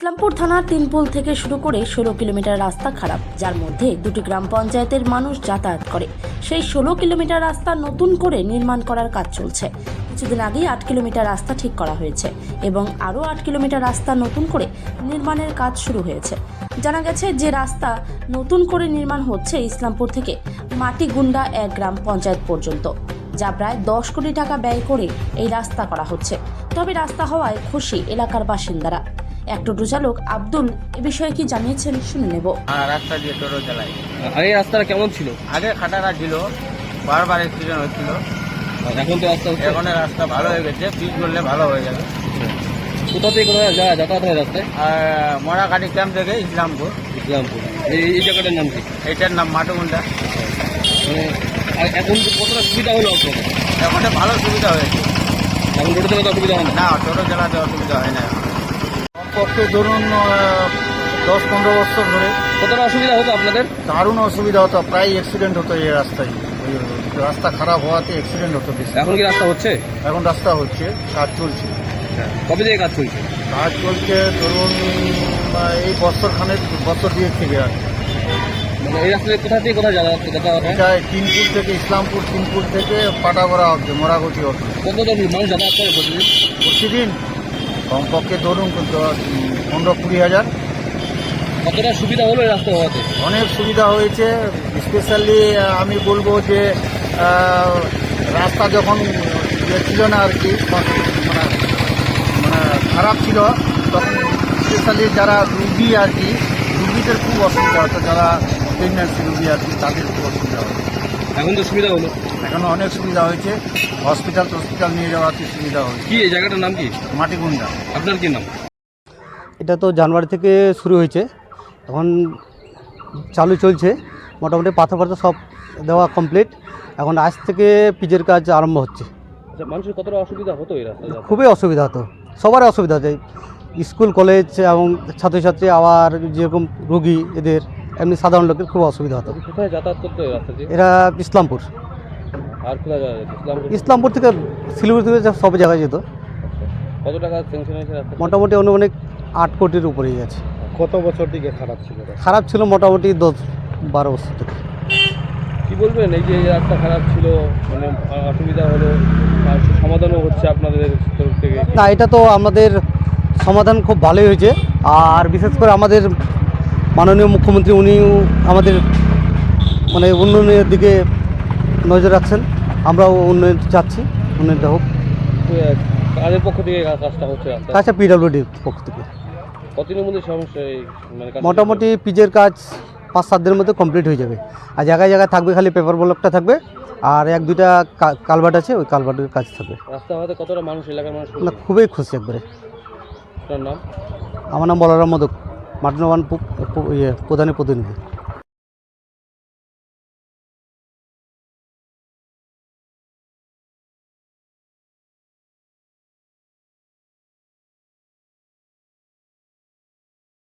ইসলামপুর থানার তিনপুল থেকে শুরু করে 16 কিলোমিটার রাস্তা খারাপ, যার মধ্যে দুটি গ্রাম পঞ্চায়েতের মানুষ যাতায়াত করে। সেই 16 কিলোমিটার রাস্তা নতুন করে নির্মাণ করার কাজ চলছে। কিছুদিন আগেই 8 কিলোমিটার রাস্তা ঠিক করা হয়েছে এবং আরও 8 কিলোমিটার রাস্তা নতুন করে নির্মাণের কাজ শুরু হয়েছে। জানা গেছে যে রাস্তা নতুন করে নির্মাণ হচ্ছে ইসলামপুর থেকে মাটিগুন্ডা 1 গ্রাম পঞ্চায়েত পর্যন্ত, যা প্রায় 10 কোটি টাকা ব্যয় করে এই রাস্তা করা হচ্ছে। তবে রাস্তা হওয়ায় খুশি এলাকার বাসিন্দারা। এক টোটো চালক আব্দুল এ বিষয়ে কি জানিয়েছেন শুনে নেব। রাস্তা দিয়ে টোটো চালাই। আগে রাস্তাটা কেমন ছিল? আগে খাটারা ছিল, বারবার অ্যাক্সিডেন্ট হচ্ছিল। এখন তো রাস্তা হচ্ছে। এখন রাস্তা ভালো হয়ে গেছে, পিচ করলে ভালো হয়ে যাবে। কোথা থেকে কোথায় যাতায়াত হয় রাস্তায়? আর মরাকাটি ক্যাম্প থেকে ইসলামপুর। ইসলামপুর এই জায়গাটার নাম কি? এটার নাম মাটুগুন্ডা। মানে এখন কতটা সুবিধা হলো আপনার? এখন ভালো সুবিধা হয়েছে। এখন টোটো চালাতে অসুবিধা হয় না? না, টোটো চালাতে অসুবিধা হয় না। কমপক্ষে ধরুন 10-15 বছর ধরে কতটা অসুবিধা হতো আপনাদের? দারুণ অসুবিধা হতো, প্রায় অ্যাক্সিডেন্ট হতো এই রাস্তায়। রাস্তা খারাপ হওয়াতে অ্যাক্সিডেন্ট হতো বেশি। এখন কি রাস্তা হচ্ছে? এখন রাস্তা হচ্ছে, কাজ চলছে। কবে থেকে কাজ চলছে? কাজ চলছে ধরুন এই বছর দিয়ে থেকে আর কি। মানে এই রাস্তায় কোথা থেকে কোথায় যাতায়াত হয়? এটা তিনপুর থেকে ইসলামপুর, তিনপুর থেকে পাটাগড়া অব্দি, মরাগতি অব্দি কতজন মানুষ যাতায়াত করে প্রতিদিন? প্রতিদিন কমপক্ষে ধরুন 15-20 হাজার। কতটা সুবিধা হলো এই রাস্তা হওয়াতে? অনেক সুবিধা হয়েছে। স্পেশালি আমি বলবো যে রাস্তা যখন ছিল না আর কি, মানে খারাপ ছিল, তখন স্পেশালি যারা রুগী আর কি, রুগীদের খুব অসুবিধা হতো, যারা প্রেগন্যান্সি রুগী আর কি, তাদের খুব অসুবিধা হতো। এখন তো সুবিধা হলো। এখন অনেক সুবিধা হয়েছে, হসপিটাল নিয়ে যাওয়াতে সুবিধা হয়েছে। কি এই জায়গাটার নাম কি? মাটিগুন্ডা। আপনার কি নাম? এটা তো জানুয়ারি থেকে শুরু হয়েছে, এখন চালু চলছে। মোটামুটি পাথর সব দেওয়া কমপ্লিট। এখন আজ থেকে পিচের কাজ আরম্ভ হচ্ছে। আচ্ছা, মানুষের কতটা অসুবিধা হতো এই রাস্তায়? খুবই অসুবিধা হতো, সবারই অসুবিধা হতো। স্কুল কলেজ এবং ছাত্রছাত্রী, আবার যেরকম রোগী, এদের এমনি সাধারণ লোকের খুব অসুবিধা হতো। কোথায় যাতায়াত করতো এই রাস্তা দিয়ে? এরা ইসলামপুর, আর কোথায় যাওয়া যেত? ইসলামপুর থেকে শিলিগুড়ি থেকে সব জায়গায় যেত। কত টাকা স্যাংশন হয়েছে রাস্তা? মোটামুটি অনেক 8 কোটির উপরেই গেছে। কত বছর থেকে খারাপ ছিল? খারাপ ছিল মোটামুটি 10-12 বছর থেকে। কি বলবেন, এই যে রাস্তা খারাপ ছিল, মানে অসুবিধা হলো, আর সমাধানও হচ্ছে আপনাদের তরফ থেকে? না, এটা তো আমাদের সমাধান খুব ভালোই হয়েছে। আর বিশেষ করে আমাদের মাননীয় মুখ্যমন্ত্রী, উনিও আমাদের মানে উন্নয়নের দিকে নজর রাখছেন। আমরাও উন্নয়ন চাচ্ছি, উন্নয়নটা হোক। কাদের পক্ষ থেকে কাজটা হচ্ছে রাস্তা? কাজটা পিডব্লিউডির পক্ষ থেকে। কতদিনের মধ্যে সমস্যা মানে মোটামুটি পিচের কাজ 5-7 দিনের মধ্যে কমপ্লিট হয়ে যাবে। আর জায়গায় জায়গায় থাকবে খালি পেপার ব্লকটা থাকবে, আর 1-2টা কালভার্ট আছে, ওই কালভার্টের কাজ থাকবে। রাস্তা হওয়াতে কতটা মানুষ, এলাকার মানুষ? না, খুবই খুশি একবারে। আপনার নাম? আমার নাম বলরাম মোদক, মাটনওয়ান প্রধানের প্রতিনিধি।